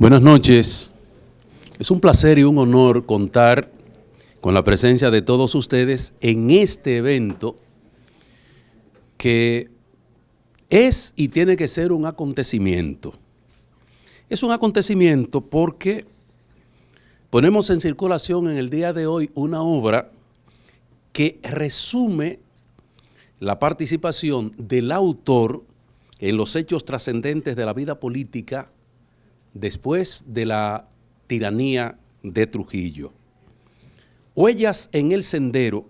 Buenas noches. Es un placer y un honor contar con la presencia de todos ustedes en este evento que es y tiene que ser un acontecimiento. Es un acontecimiento porque ponemos en circulación en el día de hoy una obra que resume la participación del autor en los hechos trascendentes de la vida política después de la tiranía de Trujillo. Huellas en el Sendero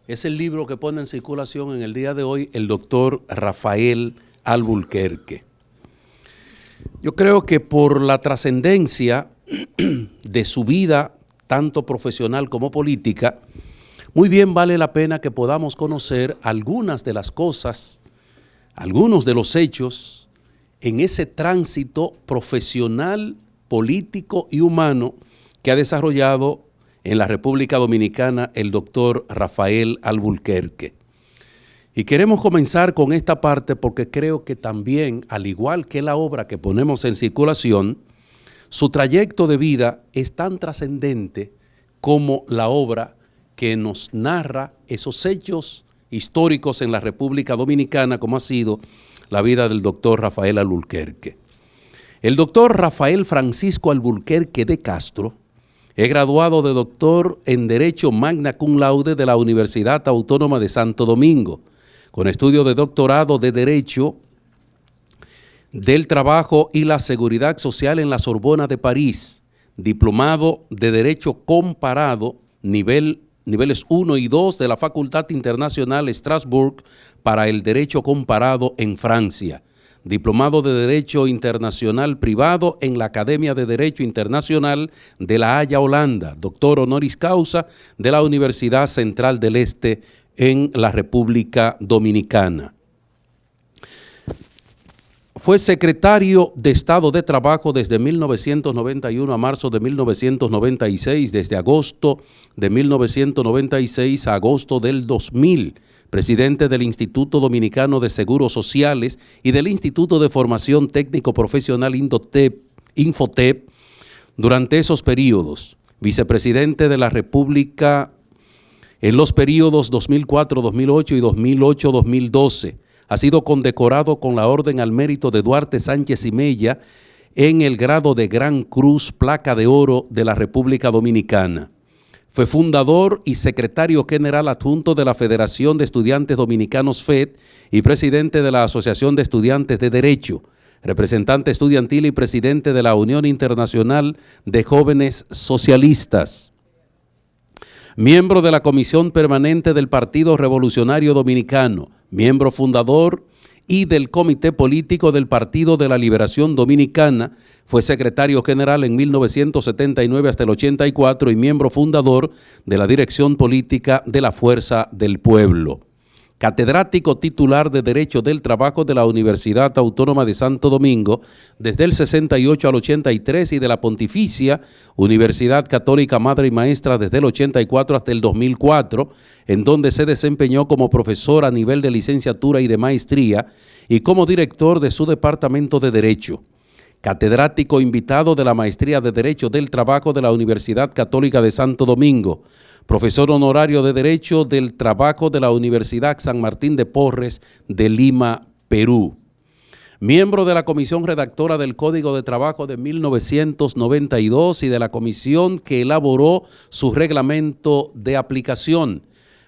es el libro que pone en circulación en el día de hoy el doctor Rafael Alburquerque. Yo creo que por la trascendencia de su vida, tanto profesional como política, muy bien vale la pena que podamos conocer algunas de las cosas, algunos de los hechos en ese tránsito profesional, político y humano que ha desarrollado en la República Dominicana el doctor Rafael Alburquerque. Y queremos comenzar con esta parte porque creo que también, al igual que la obra que ponemos en circulación, su trayecto de vida es tan trascendente como la obra que nos narra esos hechos históricos en la República Dominicana, como ha sido la vida del doctor Rafael Alburquerque. El doctor Rafael Francisco Alburquerque de Castro es graduado de doctor en Derecho Magna Cum Laude de la Universidad Autónoma de Santo Domingo, con estudio de doctorado de Derecho del Trabajo y la Seguridad Social en la Sorbona de París, diplomado de Derecho Comparado, niveles 1 y 2 de la Facultad Internacional Strasbourg para el Derecho Comparado en Francia, diplomado de Derecho Internacional Privado en la Academia de Derecho Internacional de La Haya, Holanda, doctor honoris causa de la Universidad Central del Este en la República Dominicana. Fue secretario de Estado de Trabajo desde 1991 a marzo de 1996, desde agosto de 1996 a agosto del 2000, presidente del Instituto Dominicano de Seguros Sociales y del Instituto de Formación Técnico Profesional Infotep durante esos periodos, vicepresidente de la República en los periodos 2004-2008 y 2008-2012. Ha sido condecorado con la Orden al Mérito de Duarte Sánchez y Mella en el grado de Gran Cruz, Placa de Oro de la República Dominicana. Fue fundador y secretario general adjunto de la Federación de Estudiantes Dominicanos FED y presidente de la Asociación de Estudiantes de Derecho, representante estudiantil y presidente de la Unión Internacional de Jóvenes Socialistas. Miembro de la Comisión Permanente del Partido Revolucionario Dominicano, miembro fundador y del Comité Político del Partido de la Liberación Dominicana, fue secretario general en 1979 hasta el 84 y miembro fundador de la Dirección Política de la Fuerza del Pueblo. Catedrático titular de Derecho del Trabajo de la Universidad Autónoma de Santo Domingo desde el 68 al 83 y de la Pontificia Universidad Católica Madre y Maestra desde el 84 hasta el 2004, en donde se desempeñó como profesor a nivel de licenciatura y de maestría y como director de su Departamento de Derecho. Catedrático invitado de la Maestría de Derecho del Trabajo de la Universidad Católica de Santo Domingo. Profesor honorario de Derecho del Trabajo de la Universidad San Martín de Porres de Lima, Perú. Miembro de la Comisión Redactora del Código de Trabajo de 1992 y de la comisión que elaboró su reglamento de aplicación.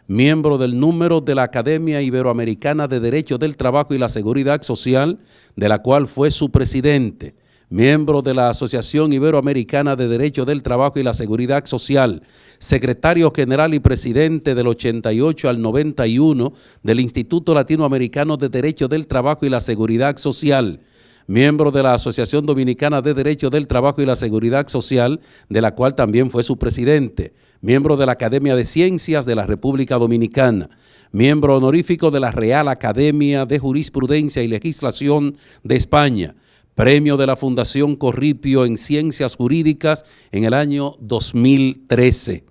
Miembro del número de la Academia Iberoamericana de Derecho del Trabajo y la Seguridad Social, de la cual fue su presidente. Miembro de la Asociación Iberoamericana de Derecho del Trabajo y la Seguridad Social, secretario general y presidente del 88 al 91 del Instituto Latinoamericano de Derecho del Trabajo y la Seguridad Social, miembro de la Asociación Dominicana de Derecho del Trabajo y la Seguridad Social, de la cual también fue su presidente, miembro de la Academia de Ciencias de la República Dominicana, miembro honorífico de la Real Academia de Jurisprudencia y Legislación de España, Premio de la Fundación Corripio en Ciencias Jurídicas en el año 2013.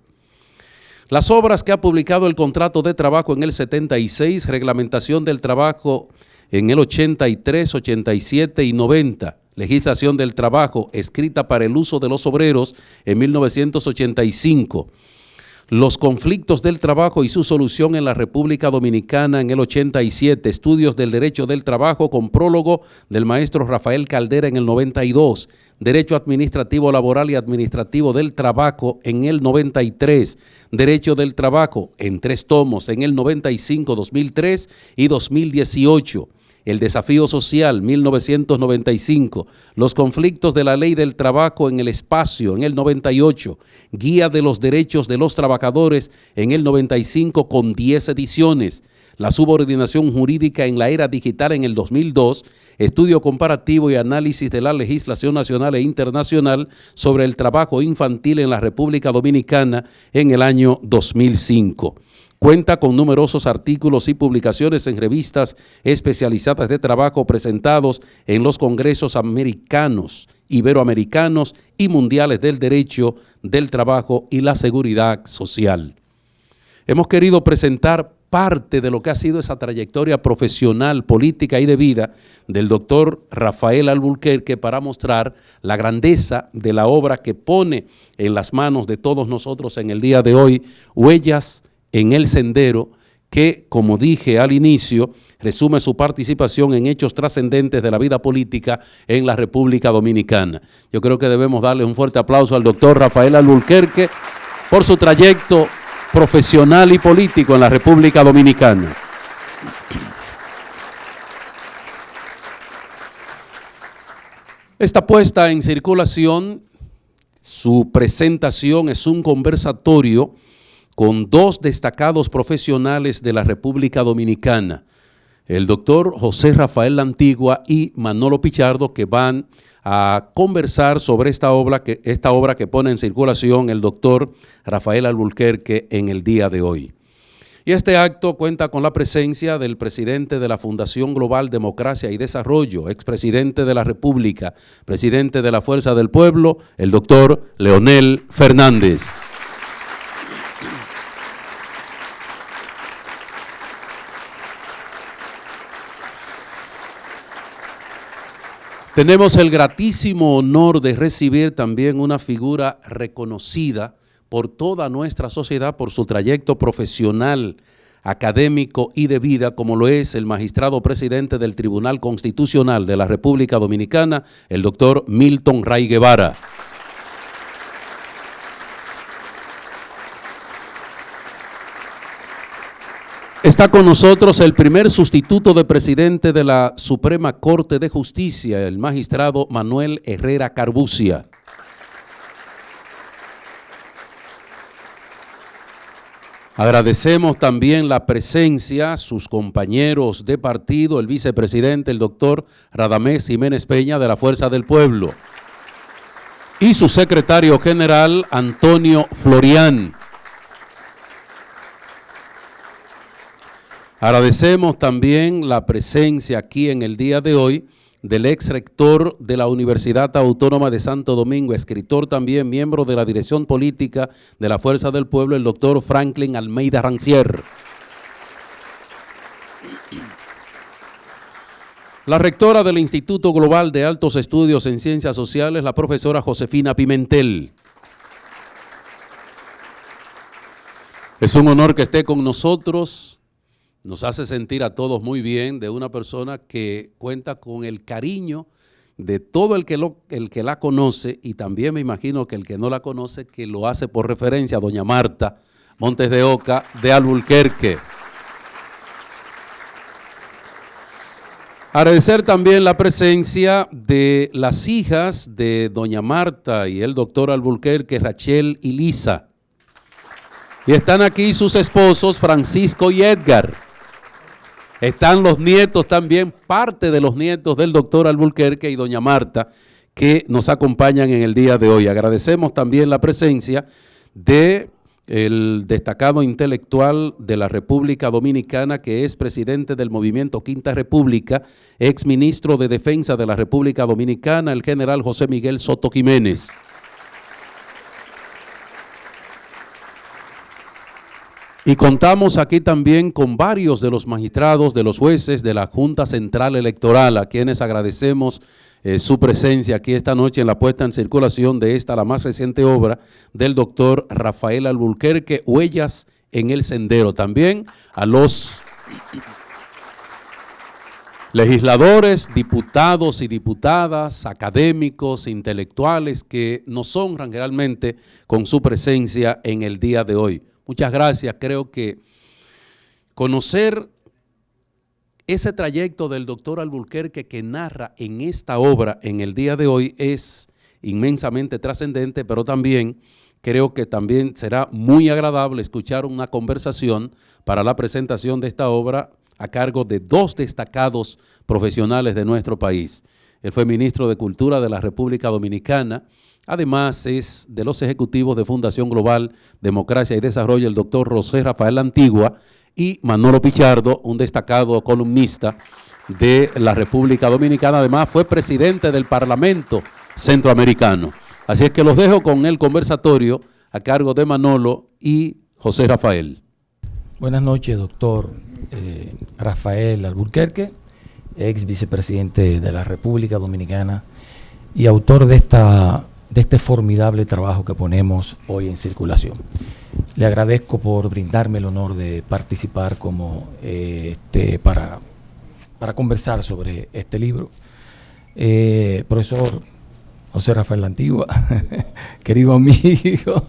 Las obras que ha publicado el Contrato de Trabajo en el 76, Reglamentación del Trabajo en el 83, 87 y 90, legislación del trabajo escrita para el uso de los obreros en 1985. Los conflictos del trabajo y su solución en la República Dominicana en el 87, estudios del derecho del trabajo con prólogo del maestro Rafael Caldera en el 92, derecho administrativo laboral y administrativo del trabajo en el 93, derecho del trabajo en 3 tomos en el 95, 2003 y 2018. El desafío social, 1995, los conflictos de la ley del trabajo en el espacio, en el 98, guía de los derechos de los trabajadores en el 95 con 10 ediciones, la subordinación jurídica en la era digital en el 2002, estudio comparativo y análisis de la legislación nacional e internacional sobre el trabajo infantil en la República Dominicana en el año 2005. Cuenta con numerosos artículos y publicaciones en revistas especializadas de trabajo presentados en los congresos americanos, iberoamericanos y mundiales del derecho del trabajo y la seguridad social. Hemos querido presentar parte de lo que ha sido esa trayectoria profesional, política y de vida del doctor Rafael Alburquerque para mostrar la grandeza de la obra que pone en las manos de todos nosotros en el día de hoy, Huellas en el Sendero, que, como dije al inicio, resume su participación en hechos trascendentes de la vida política en la República Dominicana. Yo creo que debemos darle un fuerte aplauso al doctor Rafael Alburquerque por su trayecto profesional y político en la República Dominicana. Esta puesta en circulación, su presentación es un conversatorio con 2 destacados profesionales de la República Dominicana, el doctor José Rafael La Antigua y Manolo Pichardo, que van a conversar sobre esta obra que pone en circulación el doctor Rafael Alburquerque en el día de hoy. Y este acto cuenta con la presencia del presidente de la Fundación Global Democracia y Desarrollo, expresidente de la República, presidente de la Fuerza del Pueblo, el doctor Leonel Fernández. Tenemos el gratísimo honor de recibir también una figura reconocida por toda nuestra sociedad por su trayecto profesional, académico y de vida, como lo es el magistrado presidente del Tribunal Constitucional de la República Dominicana, el doctor Milton Ray Guevara. Está con nosotros el primer sustituto de presidente de la Suprema Corte de Justicia, el magistrado Manuel Herrera Carbucia. Agradecemos también la presencia, sus compañeros de partido, el vicepresidente, el doctor Radamés Jiménez Peña de la Fuerza del Pueblo, y su secretario general, Antonio Florián. Agradecemos también la presencia aquí en el día de hoy del ex rector de la Universidad Autónoma de Santo Domingo, escritor también, miembro de la dirección política de la Fuerza del Pueblo, el doctor Franklin Almeida Rancier. La rectora del Instituto Global de Altos Estudios en Ciencias Sociales, la profesora Josefina Pimentel. Es un honor que esté con nosotros. Nos hace sentir a todos muy bien de una persona que cuenta con el cariño de todo el que la conoce, y también me imagino que el que no la conoce, que lo hace por referencia a doña Marta Montes de Oca de Alburquerque. Agradecer también la presencia de las hijas de doña Marta y el doctor Alburquerque, Rachel y Lisa. Y están aquí sus esposos, Francisco y Edgar. Están los nietos también, parte de los nietos del doctor Alburquerque y doña Marta, que nos acompañan en el día de hoy. Agradecemos también la presencia del destacado intelectual de la República Dominicana, que es presidente del Movimiento Quinta República, ex ministro de Defensa de la República Dominicana, el general José Miguel Soto Jiménez. Y contamos aquí también con varios de los magistrados, de los jueces de la Junta Central Electoral, a quienes agradecemos su presencia aquí esta noche en la puesta en circulación de esta, la más reciente obra del doctor Rafael Alburquerque, Huellas en el Sendero. También a los legisladores, diputados y diputadas, académicos, intelectuales que nos honran realmente con su presencia en el día de hoy. Muchas gracias. Creo que conocer ese trayecto del doctor Alburquerque que narra en esta obra en el día de hoy es inmensamente trascendente, pero también creo que también será muy agradable escuchar una conversación para la presentación de esta obra a cargo de dos destacados profesionales de nuestro país. Él fue ministro de Cultura de la República Dominicana, además es de los ejecutivos de Fundación Global, Democracia y Desarrollo, el doctor José Rafael Antigua, y Manolo Pichardo, un destacado columnista de la República Dominicana. Además fue presidente del Parlamento Centroamericano. Así es que los dejo con el conversatorio a cargo de Manolo y José Rafael. Buenas noches, doctor Rafael Alburquerque, ex vicepresidente de la República Dominicana y autor de este formidable trabajo que ponemos hoy en circulación. Le agradezco por brindarme el honor de participar para conversar sobre este libro. Profesor José Rafael Antigua, querido amigo,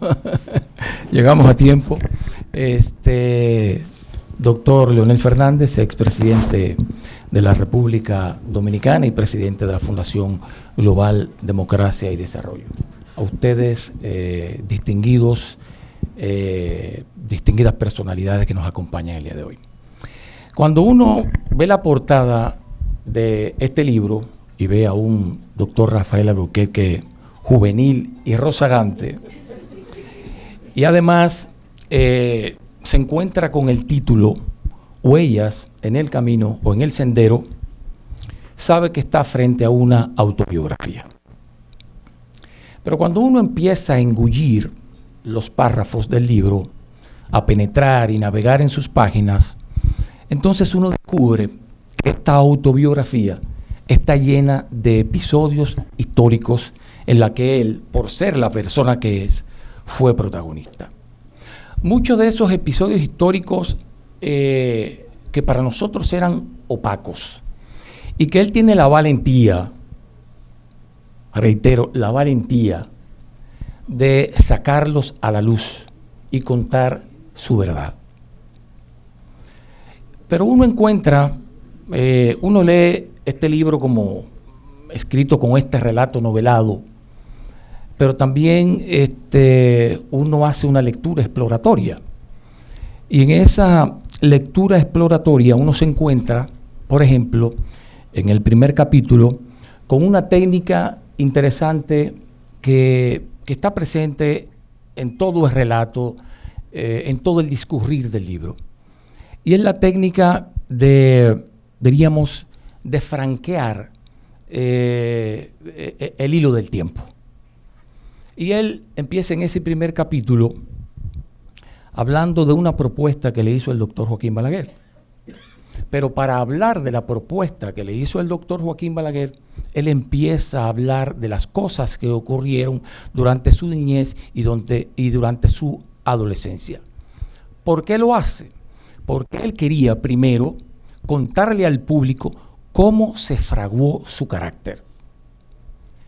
llegamos a tiempo. Doctor Leonel Fernández, expresidente de la República Dominicana y presidente de la Fundación Global, Democracia y Desarrollo. A ustedes, distinguidas personalidades que nos acompañan el día de hoy. Cuando uno ve la portada de este libro y ve a un doctor Rafael Alburquerque juvenil y rozagante, y además se encuentra con el título Huellas en el Camino o en el Sendero, sabe que está frente a una autobiografía. Pero cuando uno empieza a engullir los párrafos del libro, a penetrar y navegar en sus páginas, entonces uno descubre que esta autobiografía está llena de episodios históricos en la que él, por ser la persona que es, fue protagonista. Muchos de esos episodios históricos que para nosotros eran opacos y que él tiene la valentía, reitero, la valentía de sacarlos a la luz y contar su verdad. Pero uno encuentra, uno lee este libro como escrito con este relato novelado, pero también uno hace una lectura exploratoria. Y en esa lectura exploratoria uno se encuentra, por ejemplo, en el primer capítulo, con una técnica interesante que está presente en todo el relato, en todo el discurrir del libro. Y es la técnica diríamos, de franquear el hilo del tiempo. Y él empieza en ese primer capítulo hablando de una propuesta que le hizo el doctor Joaquín Balaguer. Pero para hablar de la propuesta que le hizo el doctor Joaquín Balaguer, él empieza a hablar de las cosas que ocurrieron durante su niñez y durante su adolescencia. ¿Por qué lo hace? Porque él quería primero contarle al público cómo se fraguó su carácter.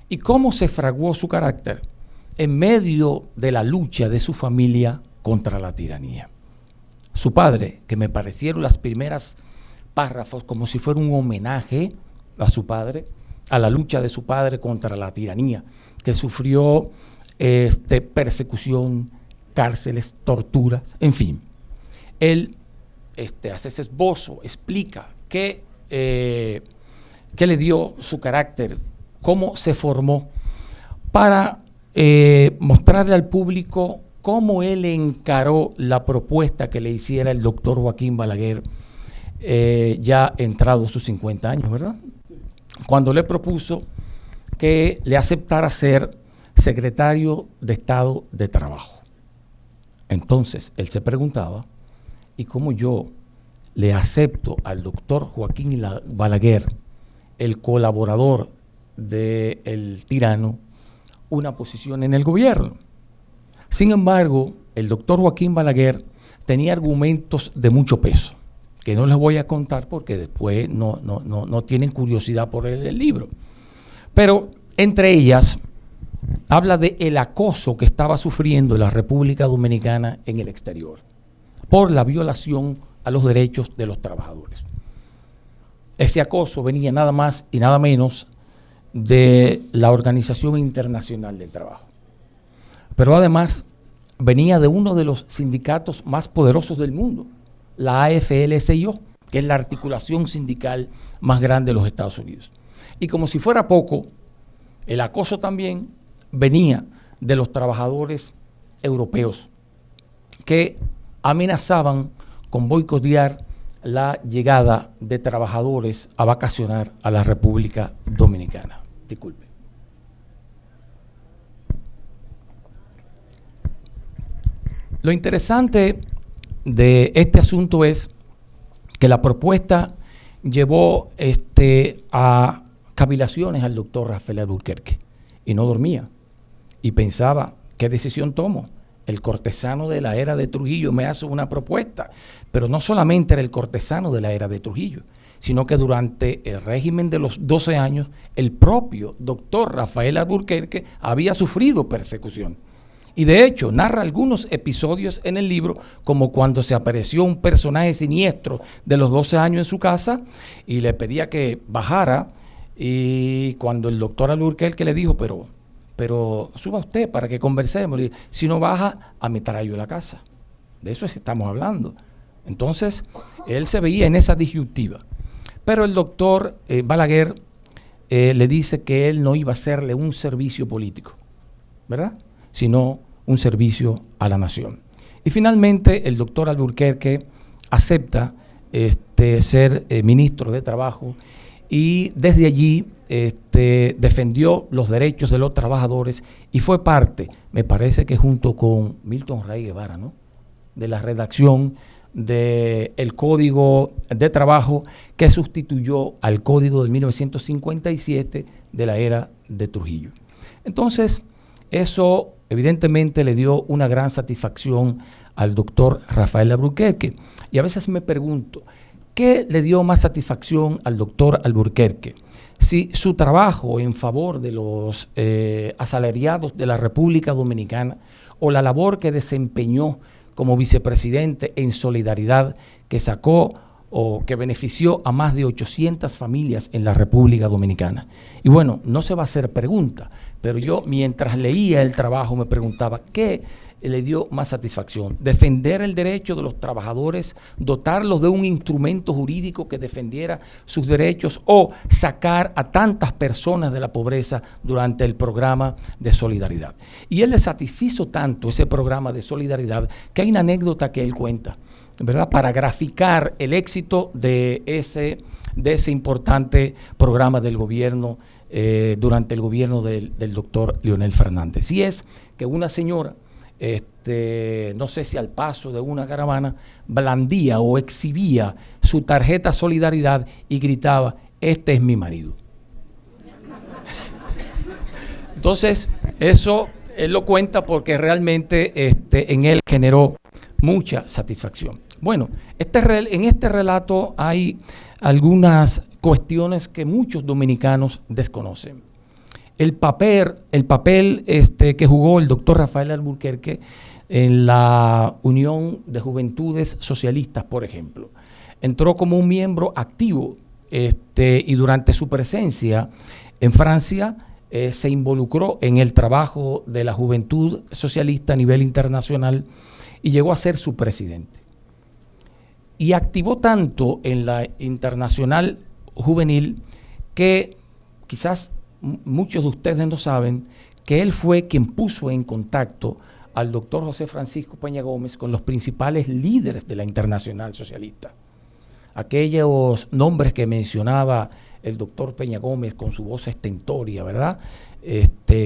¿Y cómo se fraguó su carácter? En medio de la lucha de su familia contra la tiranía. Su padre, que me parecieron las primeras párrafos como si fuera un homenaje a su padre, a la lucha de su padre contra la tiranía, que sufrió persecución, cárceles, torturas, en fin. Él hace ese esbozo, explica qué le dio su carácter, cómo se formó, para mostrarle al público cómo él encaró la propuesta que le hiciera el doctor Joaquín Balaguer, ya entrado sus 50 años, ¿verdad? Cuando le propuso que le aceptara ser secretario de Estado de Trabajo. Entonces, él se preguntaba, ¿y cómo yo le acepto al doctor Joaquín Balaguer, el colaborador del tirano una posición en el gobierno. Sin embargo, el doctor Joaquín Balaguer tenía argumentos de mucho peso, que no les voy a contar porque después no tienen curiosidad por el libro. Pero entre ellas habla de el acoso que estaba sufriendo la República Dominicana en el exterior por la violación a los derechos de los trabajadores. Ese acoso venía nada más y nada menos de la Organización Internacional del Trabajo. Pero además venía de uno de los sindicatos más poderosos del mundo, la AFL-CIO, que es la articulación sindical más grande de los Estados Unidos. Y como si fuera poco, el acoso también venía de los trabajadores europeos que amenazaban con boicotear la llegada de trabajadores a vacacionar a la República Dominicana. Disculpe. Lo interesante de este asunto es que la propuesta llevó a cavilaciones al doctor Rafael Alburquerque y no dormía y pensaba, ¿qué decisión tomo? El cortesano de la era de Trujillo me hace una propuesta, pero no solamente era el cortesano de la era de Trujillo, sino que durante el régimen de los 12 años, el propio doctor Rafael Alburquerque había sufrido persecución. Y de hecho, narra algunos episodios en el libro, como cuando se apareció un personaje siniestro de los 12 años en su casa y le pedía que bajara, y cuando el doctor Alburquerque le dijo, pero suba usted para que conversemos, le dijo, si no baja, ametrallo la casa. De eso estamos hablando. Entonces, él se veía en esa disyuntiva. Pero el doctor Balaguer le dice que él no iba a hacerle un servicio político, ¿verdad?, sino un servicio a la nación. Y finalmente el doctor Alburquerque acepta ser ministro de Trabajo y desde allí defendió los derechos de los trabajadores y fue parte, me parece que junto con Milton Ray Guevara, ¿no?, de la redacción del Código de Trabajo que sustituyó al Código de 1957 de la era de Trujillo. Entonces, eso evidentemente le dio una gran satisfacción al doctor Rafael Alburquerque. Y a veces me pregunto, ¿qué le dio más satisfacción al doctor Alburquerque? Si su trabajo en favor de los asalariados de la República Dominicana o la labor que desempeñó como vicepresidente en Solidaridad, que sacó o que benefició a más de 800 familias en la República Dominicana. Y bueno, no se va a hacer pregunta, pero yo mientras leía el trabajo me preguntaba, ¿qué le dio más satisfacción? ¿Defender el derecho de los trabajadores, dotarlos de un instrumento jurídico que defendiera sus derechos o sacar a tantas personas de la pobreza durante el programa de Solidaridad? Y él le satisfizo tanto ese programa de Solidaridad que hay una anécdota que él cuenta, ¿verdad?, para graficar el éxito de ese importante programa del gobierno durante el gobierno del doctor Leonel Fernández. Y es que una señora, no sé si al paso de una caravana, blandía o exhibía su tarjeta Solidaridad y gritaba, este es mi marido. Entonces, eso él lo cuenta porque realmente en él generó mucha satisfacción. Bueno, en este relato hay algunas cuestiones que muchos dominicanos desconocen. El papel que jugó el doctor Rafael Alburquerque en la Unión de Juventudes Socialistas, por ejemplo. Entró como un miembro activo y durante su presencia en Francia se involucró en el trabajo de la juventud socialista a nivel internacional y llegó a ser su presidente. Y activó tanto en la Internacional Juvenil que quizás muchos de ustedes no saben que él fue quien puso en contacto al doctor José Francisco Peña Gómez con los principales líderes de la Internacional Socialista. Aquellos nombres que mencionaba el doctor Peña Gómez con su voz estentoria, ¿verdad?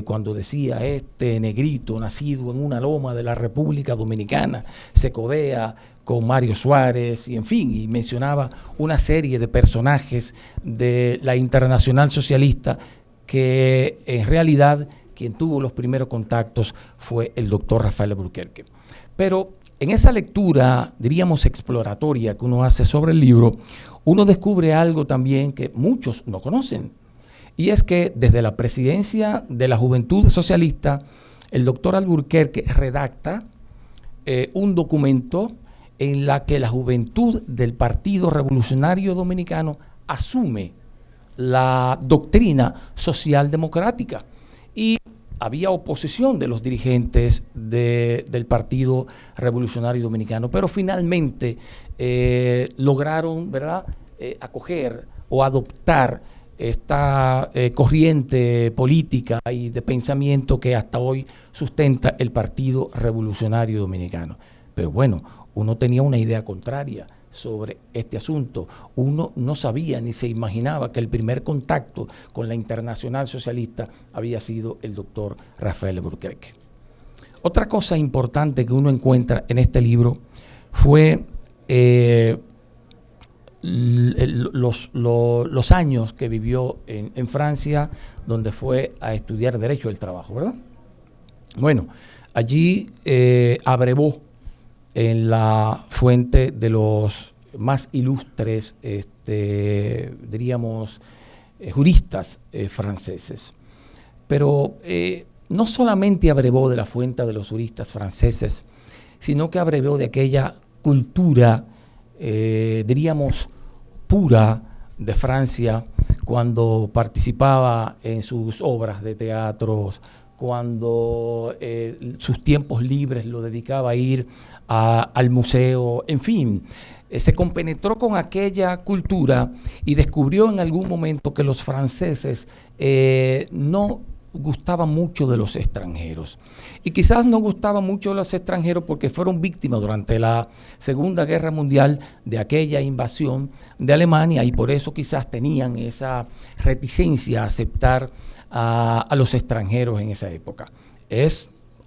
Cuando decía, negrito nacido en una loma de la República Dominicana se codea con Mario Suárez, y en fin, y mencionaba una serie de personajes de la Internacional Socialista que en realidad quien tuvo los primeros contactos fue el doctor Rafael Alburquerque. Pero en esa lectura, diríamos exploratoria, que uno hace sobre el libro, uno descubre algo también que muchos no conocen. Y es que desde la presidencia de la Juventud Socialista, el doctor Alburquerque redacta un documento en la que la juventud del Partido Revolucionario Dominicano asume la doctrina socialdemocrática. Y había oposición de los dirigentes del Partido Revolucionario Dominicano, pero finalmente lograron, ¿verdad?, acoger o adoptar esta corriente política y de pensamiento que hasta hoy sustenta el Partido Revolucionario Dominicano. Pero bueno, uno tenía una idea contraria sobre este asunto. Uno no sabía ni se imaginaba que el primer contacto con la Internacional Socialista había sido el doctor Rafael Alburquerque. Otra cosa importante que uno encuentra en este libro fue los años que vivió en Francia, donde fue a estudiar Derecho del Trabajo, ¿verdad? Bueno, allí abrevó en la fuente de los más ilustres, diríamos, juristas franceses. Pero no solamente abrevó de la fuente de los juristas franceses, sino que abrevó de aquella cultura, diríamos, pura de Francia, cuando participaba en sus obras de teatro, cuando sus tiempos libres lo dedicaba a ir al museo, en fin, se compenetró con aquella cultura y descubrió en algún momento que los franceses no gustaban mucho de los extranjeros. Y quizás no gustaban mucho de los extranjeros porque fueron víctimas durante la Segunda Guerra Mundial de aquella invasión de Alemania, y por eso quizás tenían esa reticencia a aceptar a los extranjeros en esa época.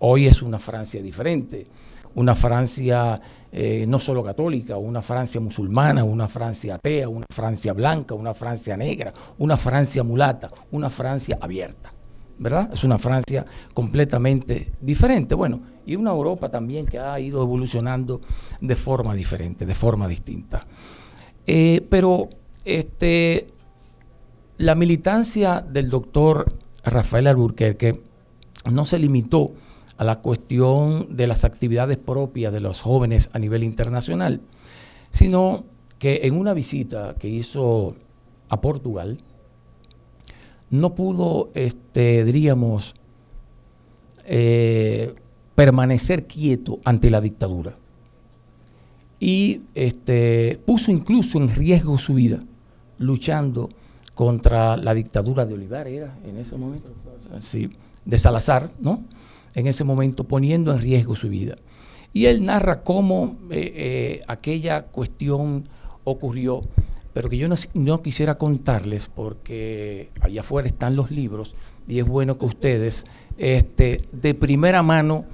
Hoy es una Francia diferente, una Francia no solo católica, una Francia musulmana, una Francia atea, una Francia blanca, una Francia negra, una Francia mulata, una Francia abierta, ¿verdad? Es una Francia completamente diferente. Bueno, y una Europa también que ha ido evolucionando de forma diferente, de forma distinta. Pero la militancia del doctor Rafael Alburquerque no se limitó a la cuestión de las actividades propias de los jóvenes a nivel internacional, sino que en una visita que hizo a Portugal, no pudo, diríamos, permanecer quieto ante la dictadura. Y puso incluso en riesgo su vida, luchando contra la dictadura de Olivar, ¿era en ese momento? Sí, de Salazar, ¿no? En ese momento poniendo en riesgo su vida. Y él narra cómo aquella cuestión ocurrió, pero que yo no quisiera contarles porque allá afuera están los libros y es bueno que ustedes de primera mano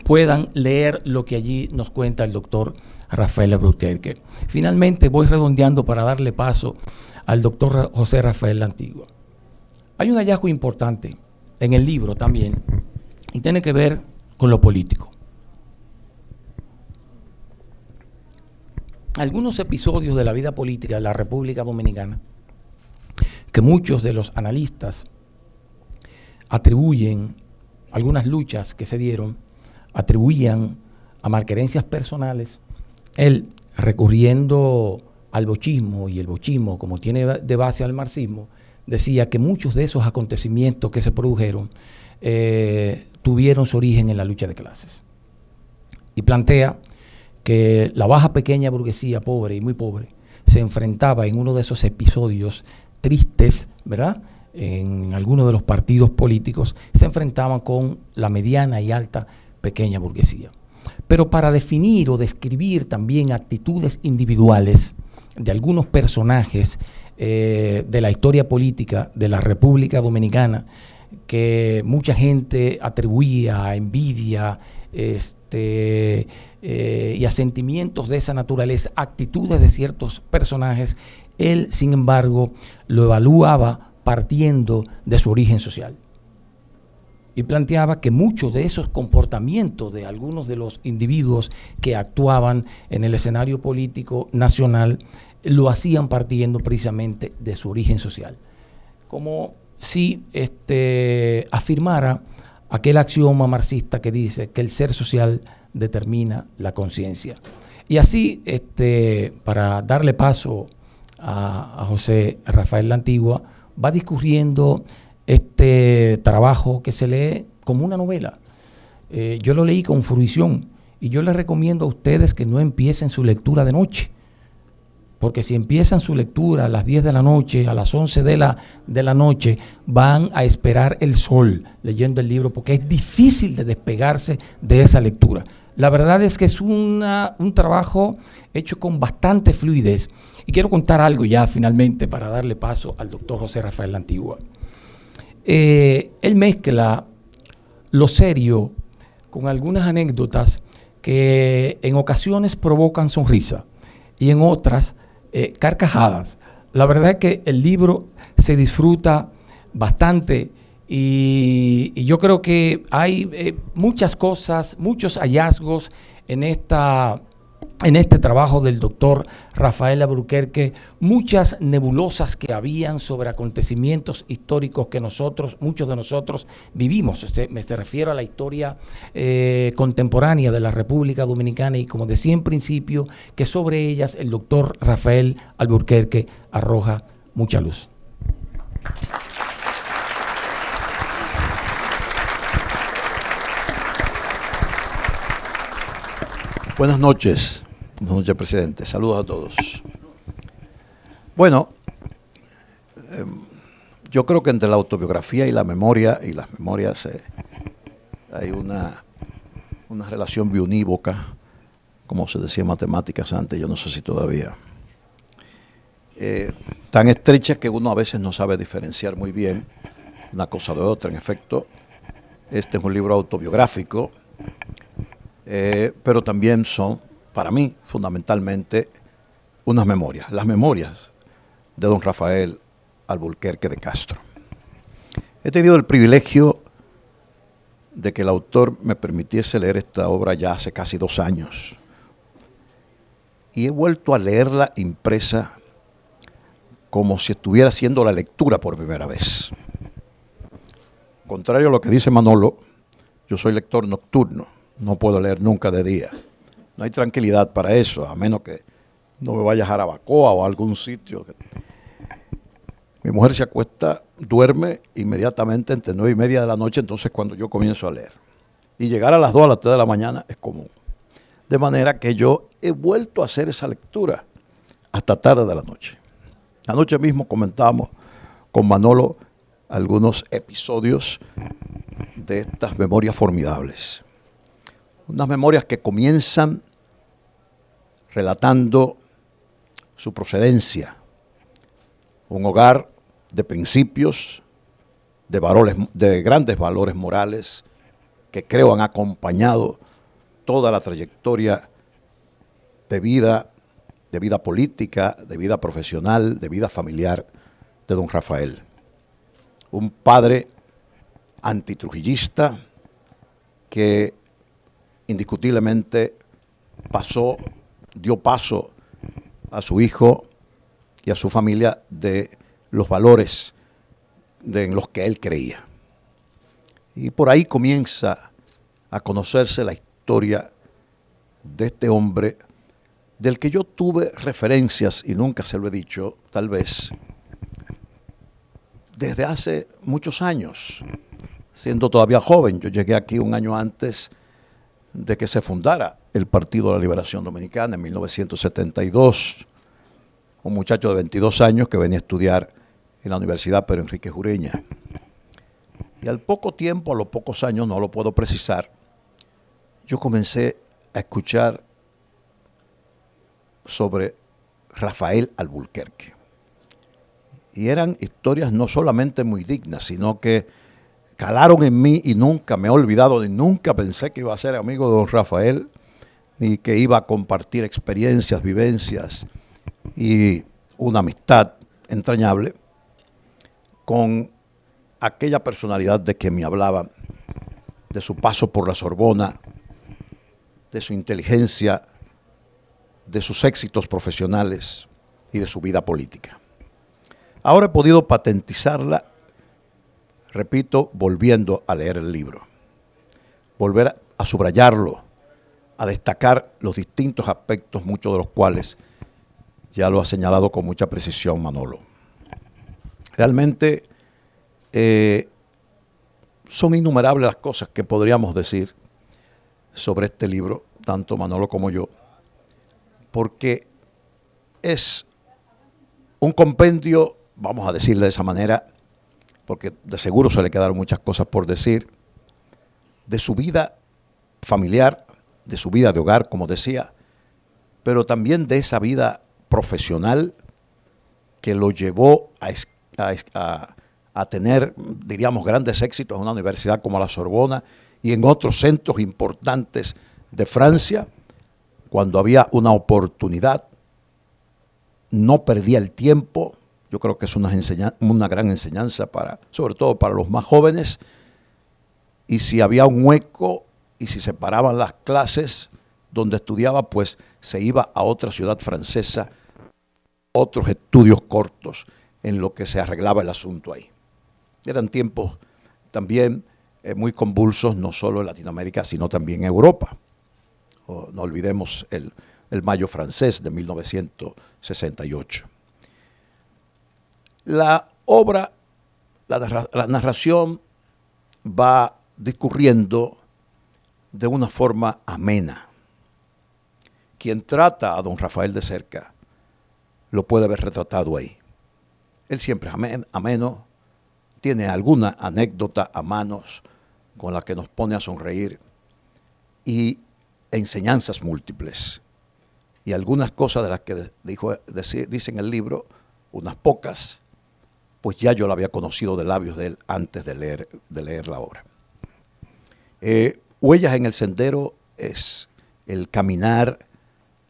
puedan leer lo que allí nos cuenta el doctor Rafael Alburquerque. Finalmente voy redondeando para darle paso al doctor José Rafael La Antigua. Hay un hallazgo importante en el libro también y tiene que ver con lo político. Algunos episodios de la vida política de la República Dominicana que muchos de los analistas atribuyen, algunas luchas que se dieron, atribuían a malquerencias personales. Él, recurriendo al bochismo, y el bochismo, como tiene de base al marxismo, decía que muchos de esos acontecimientos que se produjeron tuvieron su origen en la lucha de clases. Y plantea que la baja pequeña burguesía pobre y muy pobre se enfrentaba en uno de esos episodios tristes, ¿verdad?, en algunos de los partidos políticos, se enfrentaban con la mediana y alta pequeña burguesía. Pero para definir o describir también actitudes individuales de algunos personajes de la historia política de la República Dominicana, que mucha gente atribuía a envidia y a sentimientos de esa naturaleza, actitudes de ciertos personajes, Él, sin embargo, lo evaluaba partiendo de su origen social. Y planteaba que muchos de esos comportamientos de algunos de los individuos que actuaban en el escenario político nacional lo hacían partiendo precisamente de su origen social. Como si afirmara aquel axioma marxista que dice que el ser social determina la conciencia. Y así, para darle paso a José Rafael La Antigua, va discurriendo este trabajo que se lee como una novela. Yo lo leí con fruición y yo les recomiendo a ustedes que no empiecen su lectura de noche, porque si empiezan su lectura a las 10 de la noche, a las 11 de la noche, van a esperar el sol leyendo el libro, porque es difícil de despegarse de esa lectura. La verdad es que es un trabajo hecho con bastante fluidez. Y quiero contar algo ya finalmente para darle paso al doctor José Rafael La Antigua. Él mezcla lo serio con algunas anécdotas que en ocasiones provocan sonrisa y en otras carcajadas. La verdad es que el libro se disfruta bastante y yo creo que hay muchas cosas, muchos hallazgos en este trabajo del doctor Rafael Alburquerque, muchas nebulosas que habían sobre acontecimientos históricos que muchos de nosotros vivimos. Me refiero a la historia contemporánea de la República Dominicana y, como decía en principio, que sobre ellas el doctor Rafael Alburquerque arroja mucha luz. Buenas noches. Buenas noches, presidente. Saludos a todos. Bueno, yo creo que entre la autobiografía y la memoria, y las memorias, hay una relación biunívoca, como se decía en matemáticas antes, yo no sé si todavía, tan estrecha que uno a veces no sabe diferenciar muy bien una cosa de otra. En efecto, este es un libro autobiográfico, pero también son, para mí, fundamentalmente, unas memorias, las memorias de don Rafael Alburquerque de Castro. He tenido el privilegio de que el autor me permitiese leer esta obra ya hace casi 2 años. Y he vuelto a leerla impresa como si estuviera haciendo la lectura por primera vez. Contrario a lo que dice Manolo, yo soy lector nocturno. No puedo leer nunca de día. No hay tranquilidad para eso, a menos que no me vaya a Jarabacoa o a algún sitio. Mi mujer se acuesta, duerme inmediatamente entre 9:30 de la noche, entonces cuando yo comienzo a leer. Y llegar a las 2, a las 3 de la mañana es común. De manera que yo he vuelto a hacer esa lectura hasta tarde de la noche. Anoche mismo comentábamos con Manolo algunos episodios de estas memorias formidables. Unas memorias que comienzan relatando su procedencia, un hogar de principios, de grandes valores morales que creo han acompañado toda la trayectoria de vida política, de vida profesional, de vida familiar de don Rafael. Un padre antitrujillista que indiscutiblemente dio paso a su hijo y a su familia de los valores en los que él creía. Y por ahí comienza a conocerse la historia de este hombre del que yo tuve referencias, y nunca se lo he dicho, tal vez, desde hace muchos años, siendo todavía joven. Yo llegué aquí un año antes de que se fundara el Partido de la Liberación Dominicana en 1972, un muchacho de 22 años que venía a estudiar en la Universidad Pedro Enríquez Ureña. Y al poco tiempo, a los pocos años, no lo puedo precisar, yo comencé a escuchar sobre Rafael Alburquerque. Y eran historias no solamente muy dignas, sino que calaron en mí y nunca me he olvidado, ni nunca pensé que iba a ser amigo de don Rafael, ni que iba a compartir experiencias, vivencias y una amistad entrañable con aquella personalidad de que me hablaba, de su paso por la Sorbona, de su inteligencia, de sus éxitos profesionales y de su vida política. Ahora he podido patentizarla, repito, volviendo a leer el libro, volver a subrayarlo, a destacar los distintos aspectos, muchos de los cuales ya lo ha señalado con mucha precisión Manolo. Realmente son innumerables las cosas que podríamos decir sobre este libro, tanto Manolo como yo, porque es un compendio, vamos a decirle de esa manera, porque de seguro se le quedaron muchas cosas por decir, de su vida familiar, de su vida de hogar, como decía, pero también de esa vida profesional que lo llevó a tener, diríamos, grandes éxitos en una universidad como la Sorbona y en otros centros importantes de Francia. Cuando había una oportunidad, no perdía el tiempo. Yo creo que es una gran enseñanza, sobre todo para los más jóvenes. Y si había un hueco y si se paraban las clases donde estudiaba, pues se iba a otra ciudad francesa, otros estudios cortos en lo que se arreglaba el asunto ahí. Eran tiempos también muy convulsos, no solo en Latinoamérica, sino también en Europa. No olvidemos el Mayo francés de 1968. La obra, la narración va discurriendo de una forma amena. Quien trata a don Rafael de cerca lo puede ver retratado ahí. Él siempre es ameno, tiene alguna anécdota a manos con la que nos pone a sonreír y enseñanzas múltiples. Y algunas cosas de las que dice en el libro, unas pocas, pues ya yo la había conocido de labios de él antes de leer la obra. Huellas en el sendero es el caminar,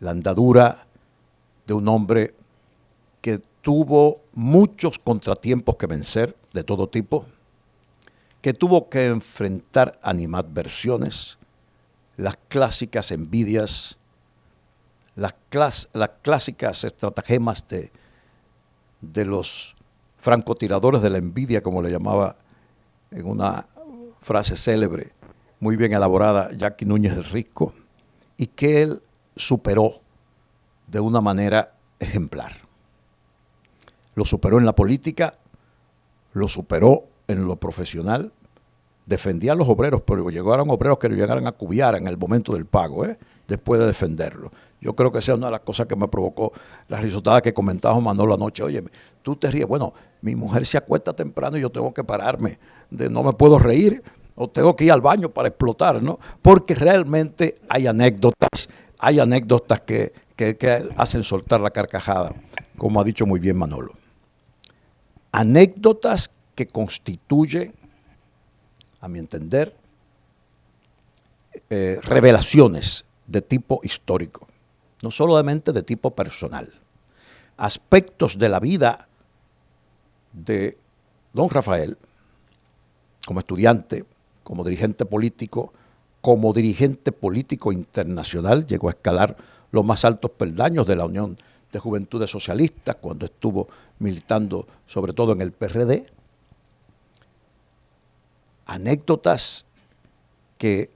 la andadura de un hombre que tuvo muchos contratiempos que vencer, de todo tipo, que tuvo que enfrentar animadversiones, las clásicas envidias, las clásicas estratagemas de los francotiradores de la envidia, como le llamaba en una frase célebre, muy bien elaborada, Jackie Núñez del Risco, y que él superó de una manera ejemplar. Lo superó en la política, lo superó en lo profesional, defendía a los obreros, pero llegaron obreros que lo llegaran a cubiar en el momento del pago, después de defenderlo. Yo creo que esa es una de las cosas que me provocó la risotada que comentaba Manolo anoche. Oye, tú te ríes, bueno, mi mujer se acuesta temprano y yo tengo que pararme, no me puedo reír, o tengo que ir al baño para explotar, ¿no? Porque realmente hay anécdotas que hacen soltar la carcajada, como ha dicho muy bien Manolo. Anécdotas que constituyen, a mi entender, revelaciones de tipo histórico, no solamente de tipo personal. Aspectos de la vida de don Rafael, como estudiante, como dirigente político internacional, llegó a escalar los más altos peldaños de la Unión de Juventudes Socialistas cuando estuvo militando sobre todo en el PRD. Anécdotas que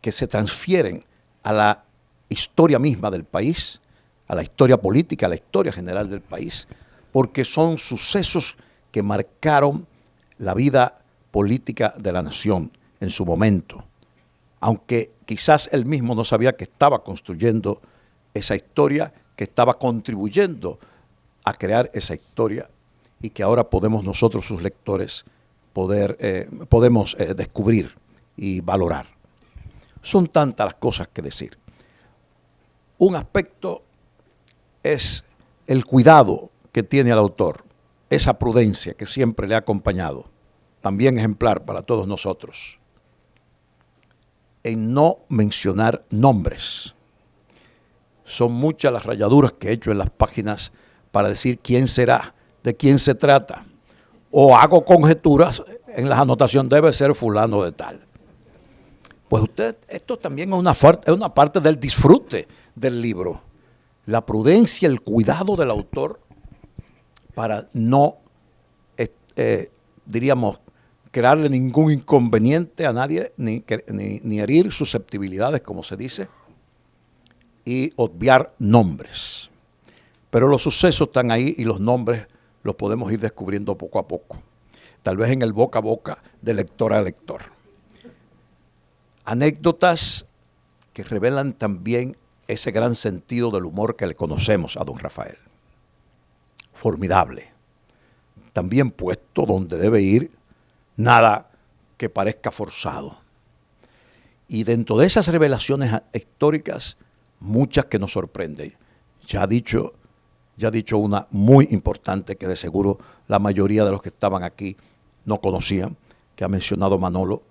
se transfieren a la historia misma del país, a la historia política, a la historia general del país, porque son sucesos que marcaron la vida política de la nación en su momento, aunque quizás él mismo no sabía que estaba construyendo esa historia, que estaba contribuyendo a crear esa historia y que ahora podemos nosotros, sus lectores, podemos descubrir y valorar. Son tantas las cosas que decir. Un aspecto es el cuidado que tiene el autor, esa prudencia que siempre le ha acompañado, también ejemplar para todos nosotros, en no mencionar nombres. Son muchas las rayaduras que he hecho en las páginas para decir quién será, de quién se trata, o hago conjeturas en las anotaciones, debe ser fulano de tal. Pues esto también es una parte del disfrute del libro. La prudencia, el cuidado del autor para no, diríamos, crearle ningún inconveniente a nadie, ni herir susceptibilidades, como se dice, y obviar nombres. Pero los sucesos están ahí y los nombres los podemos ir descubriendo poco a poco. Tal vez en el boca a boca, de lector a lector. Anécdotas que revelan también ese gran sentido del humor que le conocemos a don Rafael. Formidable. También puesto donde debe ir, nada que parezca forzado. Y dentro de esas revelaciones históricas, muchas que nos sorprenden. Ya ha dicho una muy importante que de seguro la mayoría de los que estaban aquí no conocían, que ha mencionado Manolo,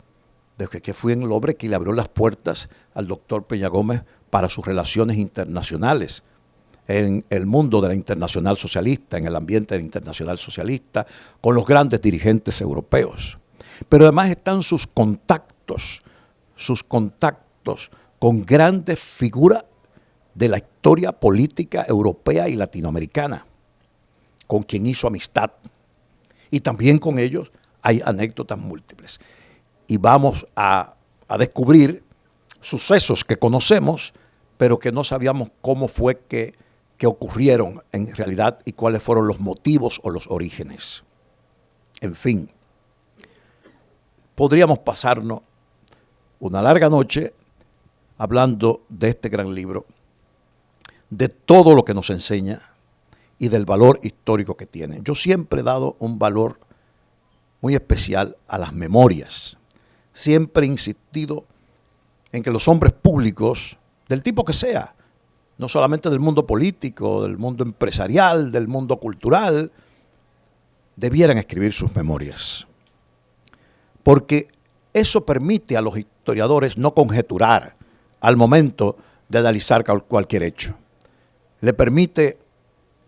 desde que fue en el hombre que le abrió las puertas al doctor Peña Gómez para sus relaciones internacionales, en el mundo de la internacional socialista, en el ambiente de la internacional socialista, con los grandes dirigentes europeos. Pero además están sus contactos con grandes figuras de la historia política europea y latinoamericana, con quien hizo amistad. Y también con ellos hay anécdotas múltiples. Y vamos a descubrir sucesos que conocemos, pero que no sabíamos cómo fue que ocurrieron en realidad y cuáles fueron los motivos o los orígenes. En fin, podríamos pasarnos una larga noche hablando de este gran libro, de todo lo que nos enseña y del valor histórico que tiene. Yo siempre he dado un valor muy especial a las memorias. Siempre he insistido en que los hombres públicos, del tipo que sea, no solamente del mundo político, del mundo empresarial, del mundo cultural, debieran escribir sus memorias. Porque eso permite a los historiadores no conjeturar al momento de analizar cualquier hecho. Le permite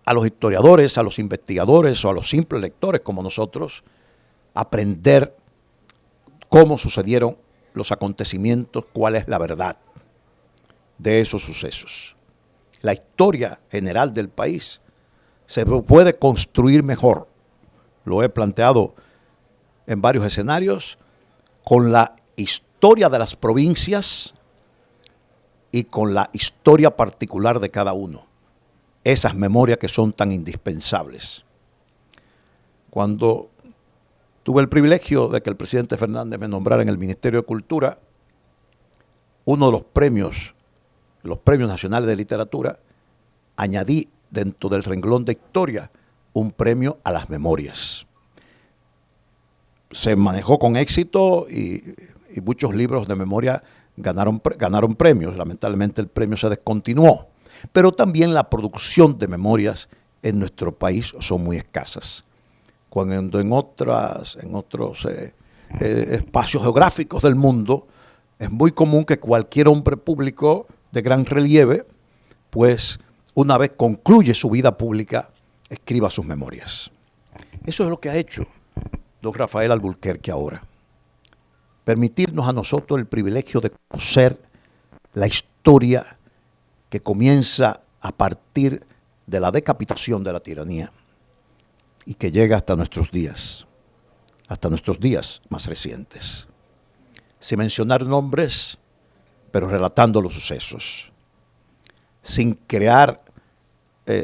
a los historiadores, a los investigadores o a los simples lectores como nosotros aprender cómo sucedieron los acontecimientos, cuál es la verdad de esos sucesos. La historia general del país se puede construir mejor. Lo he planteado en varios escenarios, con la historia de las provincias y con la historia particular de cada uno. Esas memorias que son tan indispensables. Cuando tuve el privilegio de que el presidente Fernández me nombrara en el Ministerio de Cultura, uno de los premios nacionales de literatura, añadí dentro del renglón de historia un premio a las memorias. Se manejó con éxito y muchos libros de memoria ganaron premios. Lamentablemente el premio se descontinuó. Pero también la producción de memorias en nuestro país son muy escasas. Cuando en otros espacios geográficos del mundo es muy común que cualquier hombre público de gran relieve, pues una vez concluye su vida pública, escriba sus memorias. Eso es lo que ha hecho don Rafael Alburquerque ahora. Permitirnos a nosotros el privilegio de conocer la historia que comienza a partir de la decapitación de la tiranía y que llega hasta nuestros días más recientes. Sin mencionar nombres, pero relatando los sucesos. Sin crear,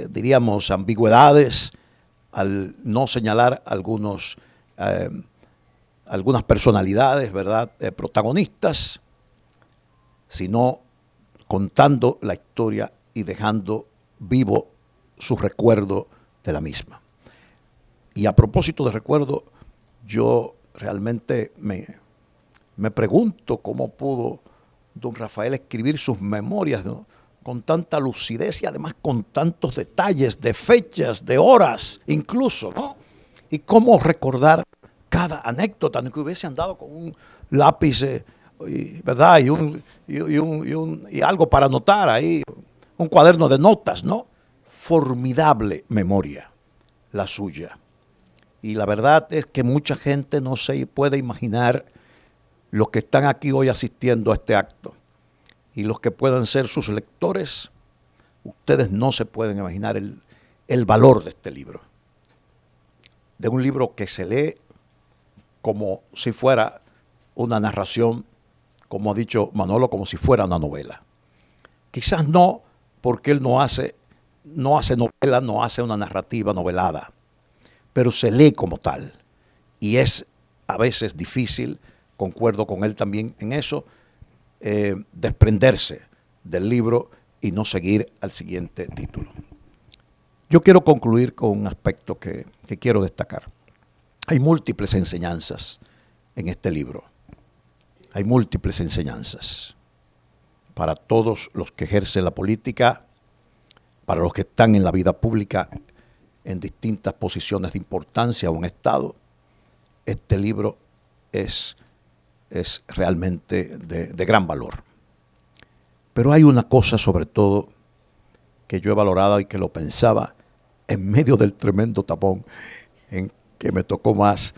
diríamos, ambigüedades al no señalar algunas personalidades, ¿verdad?, protagonistas, sino contando la historia y dejando vivo su recuerdo de la misma. Y a propósito de recuerdo, yo realmente me pregunto cómo pudo don Rafael escribir sus memorias, ¿no?, con tanta lucidez y además con tantos detalles de fechas, de horas incluso, ¿no? Y cómo recordar cada anécdota, que hubiese andado con un lápiz, ¿verdad? Y algo para anotar ahí, un cuaderno de notas, ¿no? formidable memoria, la suya. Y la verdad es que mucha gente no se puede imaginar, los que están aquí hoy asistiendo a este acto y los que puedan ser sus lectores, ustedes no se pueden imaginar el valor de este libro. De un libro que se lee como si fuera una narración, como ha dicho Manolo, como si fuera una novela. Quizás no, porque él no hace novela, no hace una narrativa novelada, pero se lee como tal. Y es a veces difícil, concuerdo con él también en eso, desprenderse del libro y no seguir al siguiente título. Yo quiero concluir con un aspecto que quiero destacar. Hay múltiples enseñanzas en este libro. Hay múltiples enseñanzas para todos los que ejercen la política, para los que están en la vida pública en distintas posiciones de importancia o en Estado. Este libro es realmente de gran valor. Pero hay una cosa sobre todo que yo he valorado y que lo pensaba en medio del tremendo tapón en que me tocó más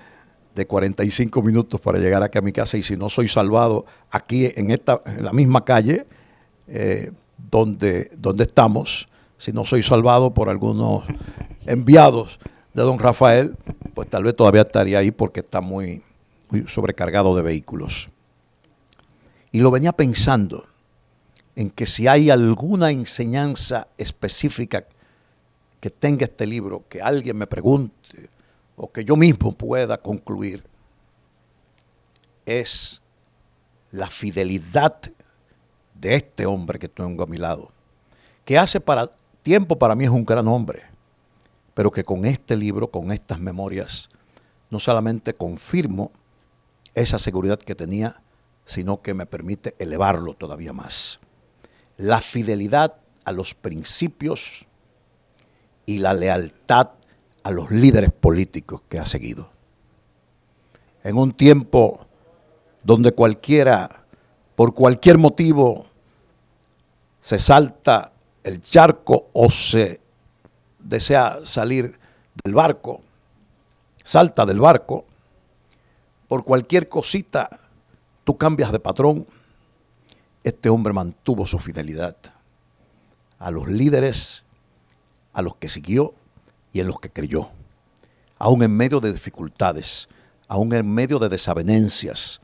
de 45 minutos para llegar aquí a mi casa, y si no soy salvado aquí en la misma calle donde estamos, si no soy salvado por algunos enviados de don Rafael, pues tal vez todavía estaría ahí porque está muy sobrecargado de vehículos. Y lo venía pensando en que si hay alguna enseñanza específica que tenga este libro, que alguien me pregunte o que yo mismo pueda concluir, es la fidelidad de este hombre que tengo a mi lado, que hace tiempo para mí es un gran hombre, pero que con este libro, con estas memorias, no solamente confirmo esa seguridad que tenía, sino que me permite elevarlo todavía más. La fidelidad a los principios y la lealtad a los líderes políticos que ha seguido. En un tiempo donde cualquiera, por cualquier motivo, se salta el charco o se desea salir del barco, salta del barco, por cualquier cosita tú cambias de patrón. Este hombre mantuvo su fidelidad a los líderes, a los que siguió y en los que creyó, aún en medio de dificultades, aún en medio de desavenencias,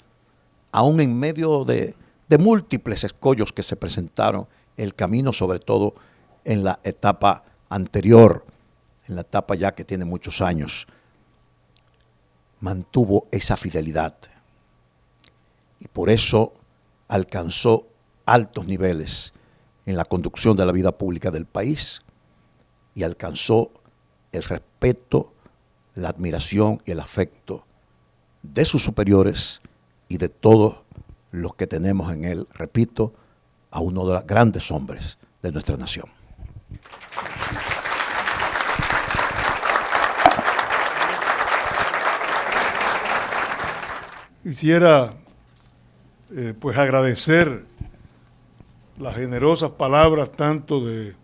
aún en medio de múltiples escollos que se presentaron en el camino, sobre todo en la etapa anterior, en la etapa ya que tiene muchos años. Mantuvo esa fidelidad y por eso alcanzó altos niveles en la conducción de la vida pública del país y alcanzó el respeto, la admiración y el afecto de sus superiores y de todos los que tenemos en él, repito, a uno de los grandes hombres de nuestra nación. Quisiera pues agradecer las generosas palabras tanto de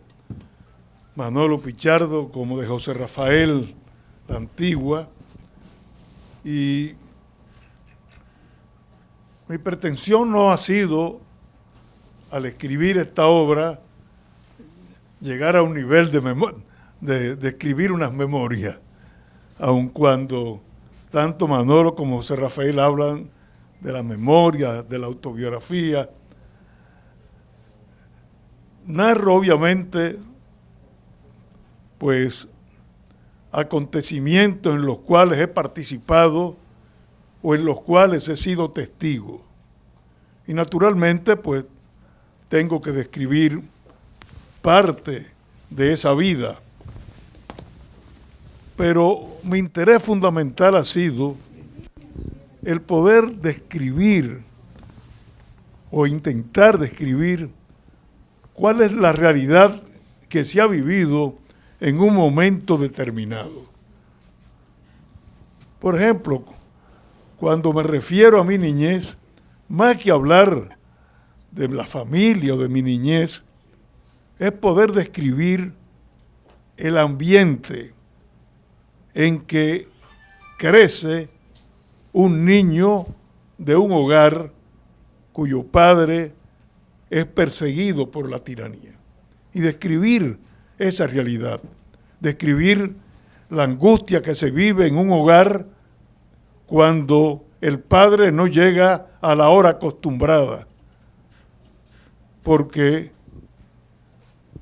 Manolo Pichardo como de José Rafael La Antigua, y mi pretensión no ha sido, al escribir esta obra, llegar a un nivel de escribir unas memorias, aun cuando tanto Manolo como José Rafael hablan de la memoria, de la autobiografía. Narro obviamente pues acontecimientos en los cuales he participado o en los cuales he sido testigo. Y naturalmente pues tengo que describir parte de esa vida. Pero mi interés fundamental ha sido el poder describir o intentar describir cuál es la realidad que se ha vivido en un momento determinado. Por ejemplo, cuando me refiero a mi niñez, más que hablar de la familia o de mi niñez, es poder describir el ambiente en que crece un niño de un hogar cuyo padre es perseguido por la tiranía. Y describir esa realidad, describir la angustia que se vive en un hogar cuando el padre no llega a la hora acostumbrada, porque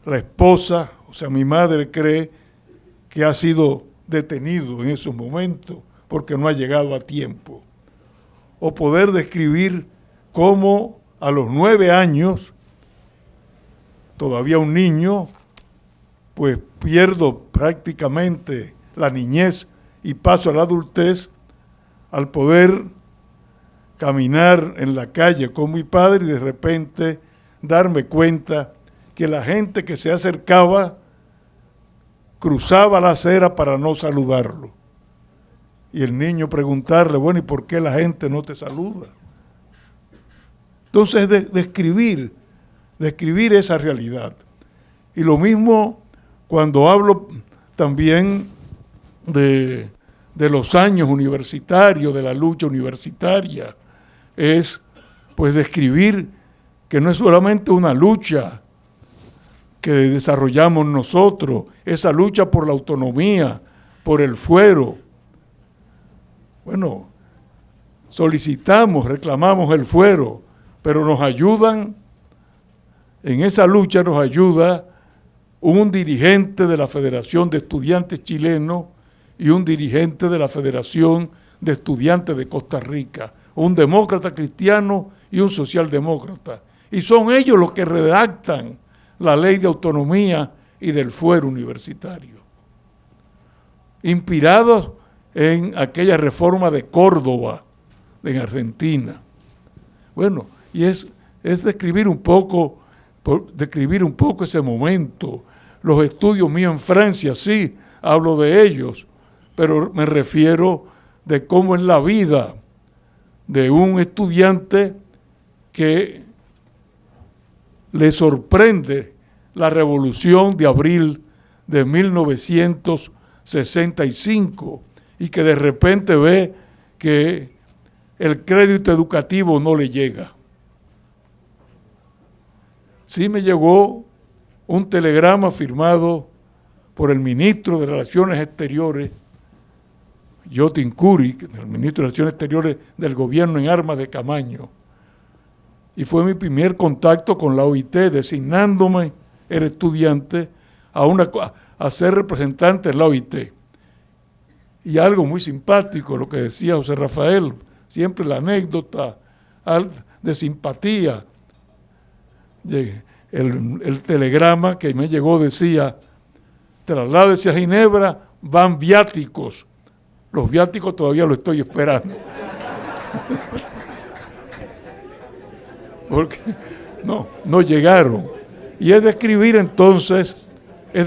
la esposa, o sea, mi madre cree que ha sido detenido en esos momentos porque no ha llegado a tiempo. O poder describir cómo a los 9 años, todavía un niño, pues pierdo prácticamente la niñez y paso a la adultez al poder caminar en la calle con mi padre y de repente darme cuenta que la gente que se acercaba cruzaba la acera para no saludarlo. Y el niño preguntarle, bueno, ¿y por qué la gente no te saluda? Entonces, describir esa realidad. Y lo mismo cuando hablo también de los años universitarios, de la lucha universitaria, es pues describir que no es solamente una lucha que desarrollamos nosotros, esa lucha por la autonomía, por el fuero. Bueno, solicitamos, reclamamos el fuero, pero nos ayudan, en esa lucha nos ayuda un dirigente de la Federación de Estudiantes Chilenos y un dirigente de la Federación de Estudiantes de Costa Rica, un demócrata cristiano y un socialdemócrata. Y son ellos los que redactan la ley de autonomía y del fuero universitario, inspirados en aquella reforma de Córdoba, en Argentina. Bueno, y es describir un poco ese momento. Los estudios míos en Francia, sí, hablo de ellos, pero me refiero de cómo es la vida de un estudiante que le sorprende la revolución de abril de 1965 y que de repente ve que el crédito educativo no le llega. Sí me llegó un telegrama firmado por el ministro de Relaciones Exteriores, Yotin Curi, el ministro de Relaciones Exteriores del gobierno en armas de Camaño, y fue mi primer contacto con la OIT, designándome, era estudiante, a ser representante de la OIT. Y algo muy simpático, lo que decía José Rafael, siempre la anécdota de simpatía. El telegrama que me llegó decía, trasládese a Ginebra, van viáticos. Los viáticos todavía lo estoy esperando. Porque no llegaron. Y es describir entonces el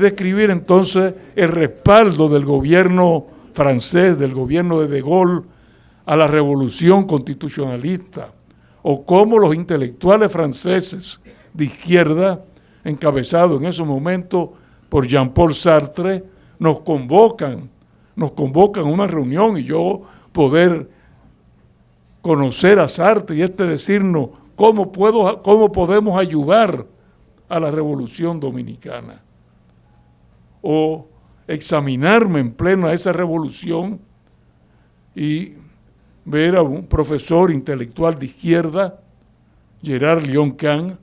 respaldo del gobierno francés, del gobierno de Gaulle, a la revolución constitucionalista, o cómo los intelectuales franceses de izquierda, encabezados en esos momentos por Jean-Paul Sartre, nos convocan a una reunión y yo poder conocer a Sartre y decirnos cómo podemos ayudar a la Revolución Dominicana. O examinarme en pleno a esa revolución y ver a un profesor intelectual de izquierda, Gerard Leon-Kahn,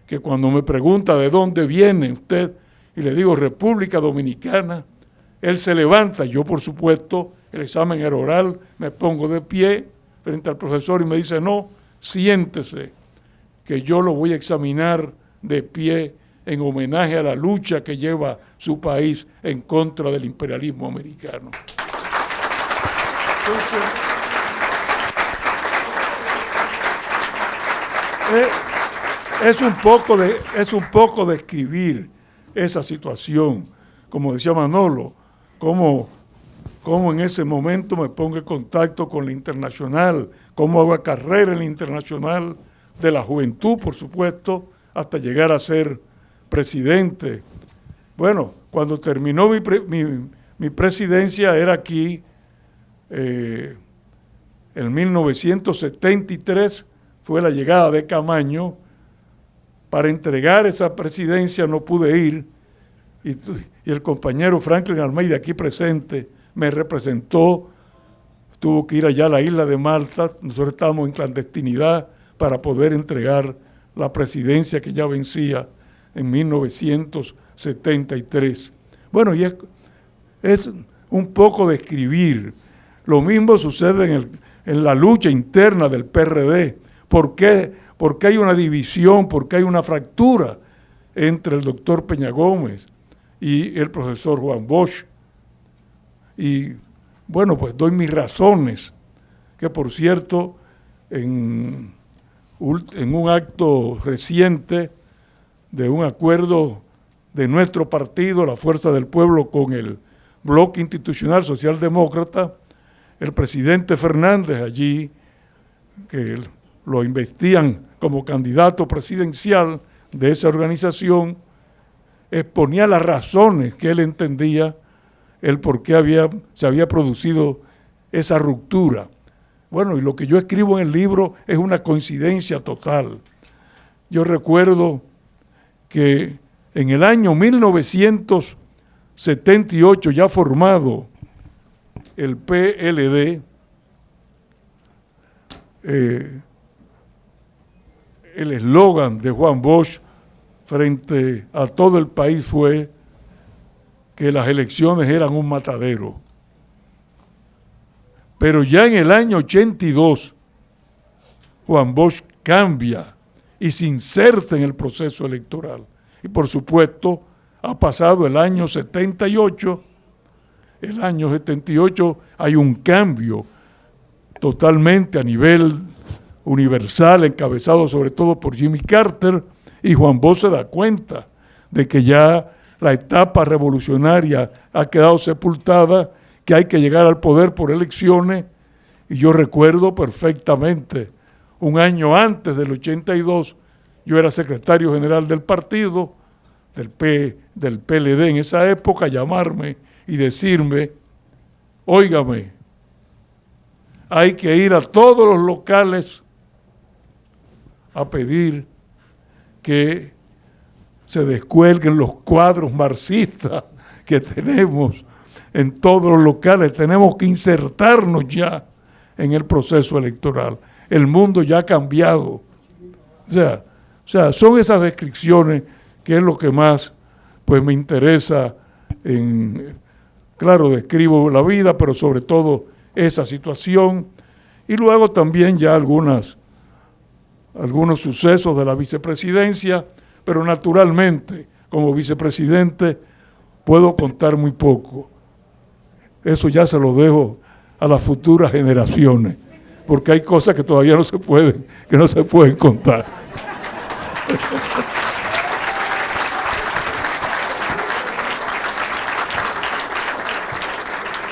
que cuando me pregunta de dónde viene usted, y le digo República Dominicana, él se levanta, yo por supuesto, el examen era oral, me pongo de pie frente al profesor y me dice, no, siéntese, que yo lo voy a examinar de pie en homenaje a la lucha que lleva su país en contra del imperialismo americano. Entonces, es un poco describir esa situación, como decía Manolo, cómo en ese momento me pongo en contacto con la internacional, cómo hago carrera en la internacional de la juventud, por supuesto, hasta llegar a ser presidente Bueno, cuando terminó mi presidencia era aquí, en 1973 fue la llegada de Camaño. Para entregar esa presidencia no pude ir y el compañero Franklin Almeida, aquí presente, me representó. Tuvo que ir allá a la isla de Malta. Nosotros estábamos en clandestinidad para poder entregar la presidencia que ya vencía en 1973. Bueno, y es un poco de escribir. Lo mismo sucede en la lucha interna del PRD. ¿Por qué? Porque hay una división, porque hay una fractura entre el doctor Peña Gómez y el profesor Juan Bosch. Y bueno, pues doy mis razones, que por cierto, en un acto reciente de un acuerdo de nuestro partido, la Fuerza del Pueblo, con el Bloque Institucional Socialdemócrata, el presidente Fernández allí, que lo investían como candidato presidencial de esa organización, exponía las razones que él entendía el por qué se había producido esa ruptura. Bueno, y lo que yo escribo en el libro es una coincidencia total. Yo recuerdo que en el año 1978, ya formado el PLD, el eslogan de Juan Bosch frente a todo el país fue que las elecciones eran un matadero. Pero ya en el año 82, Juan Bosch cambia y se inserta en el proceso electoral. Y por supuesto, ha pasado el año 78, el año 78 hay un cambio totalmente a nivel universal, encabezado sobre todo por Jimmy Carter, y Juan Bosch se da cuenta de que ya la etapa revolucionaria ha quedado sepultada, que hay que llegar al poder por elecciones. Y yo recuerdo perfectamente, un año antes del 82, yo era secretario general del partido, del PLD en esa época, llamarme y decirme, óigame, hay que ir a todos los locales a pedir que se descuelguen los cuadros marxistas que tenemos en todos los locales. Tenemos que insertarnos ya en el proceso electoral. El mundo ya ha cambiado. O sea, son esas descripciones que es lo que más pues me interesa. Claro, describo la vida, pero sobre todo esa situación. Y luego también ya algunos sucesos de la vicepresidencia, pero naturalmente, como vicepresidente, puedo contar muy poco. Eso ya se lo dejo a las futuras generaciones, porque hay cosas que todavía no se pueden contar.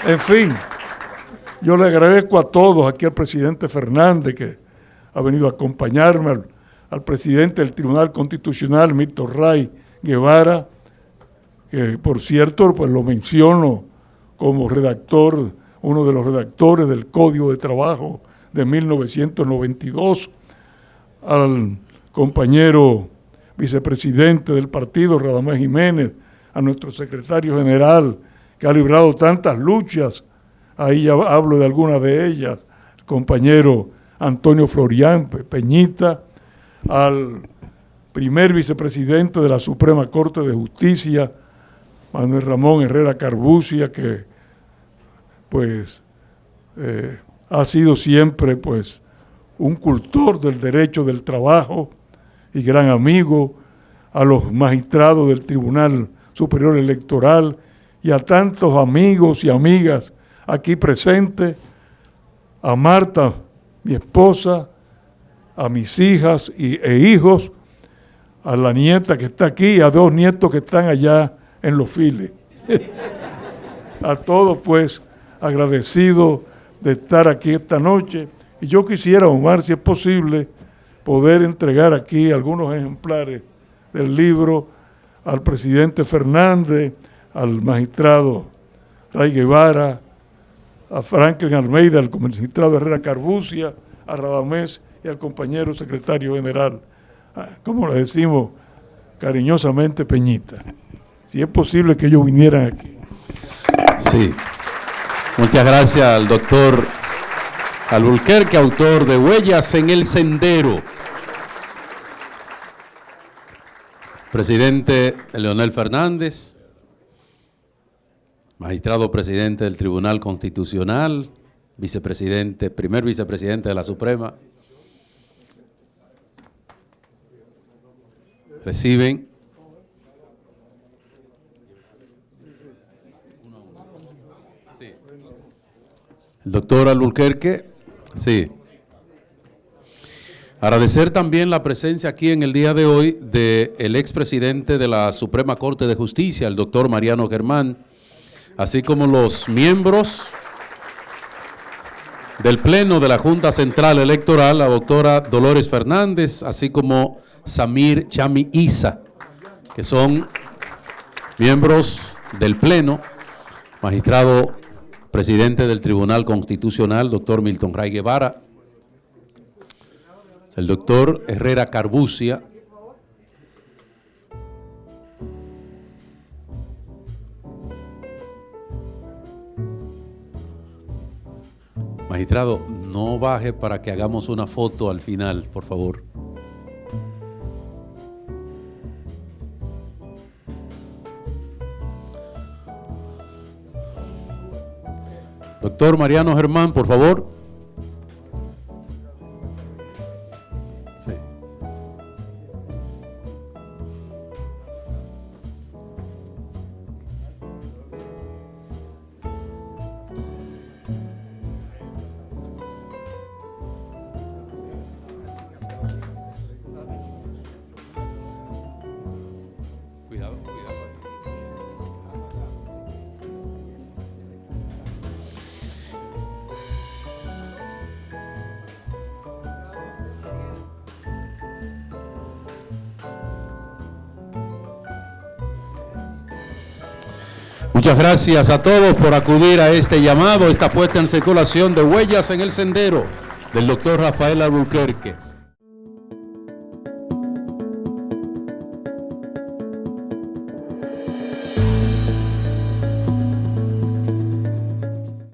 En fin, yo le agradezco a todos, aquí al presidente Fernández, que ha venido a acompañarme, al presidente del Tribunal Constitucional, Milton Ray Guevara, que por cierto, pues lo menciono como redactor, uno de los redactores del Código de Trabajo de 1992, al compañero vicepresidente del partido, Radamés Jiménez, a nuestro secretario general, que ha librado tantas luchas, ahí ya hablo de algunas de ellas, el compañero Antonio Florián Peñita, al primer vicepresidente de la Suprema Corte de Justicia, Manuel Ramón Herrera Carbucia, que pues ha sido siempre pues un cultor del derecho del trabajo y gran amigo, a los magistrados del Tribunal Superior Electoral y a tantos amigos y amigas aquí presentes, a Marta, mi esposa, a mis hijas e hijos, a la nieta que está aquí y a dos nietos que están allá en los files. A todos pues agradecido de estar aquí esta noche. Y yo quisiera, Omar, si es posible, poder entregar aquí algunos ejemplares del libro al presidente Fernández, al magistrado Ray Guevara, a Franklin Almeida, al magistrado Herrera Carbucia, a Radamés y al compañero secretario general, como le decimos cariñosamente, Peñita. Si es posible que ellos vinieran aquí. Sí. Muchas gracias al doctor Alburquerque, autor de Huellas en el Sendero. Presidente Leonel Fernández, magistrado presidente del Tribunal Constitucional, vicepresidente, primer vicepresidente de la Suprema. Reciben el doctor Alburquerque, sí. Agradecer también la presencia aquí en el día de hoy del expresidente de la Suprema Corte de Justicia, el doctor Mariano Germán, así como los miembros del Pleno de la Junta Central Electoral, la doctora Dolores Fernández, así como Samir Chami Isa, que son miembros del Pleno, magistrado presidente del Tribunal Constitucional, doctor Milton Ray Guevara, el doctor Herrera Carbucia, magistrado, no baje para que hagamos una foto al final, por favor. Doctor Mariano Germán, por favor. Sí. Cuidado, cuidado. Muchas gracias a todos por acudir a este llamado, esta puesta en circulación de Huellas en el Sendero del doctor Rafael Alburquerque.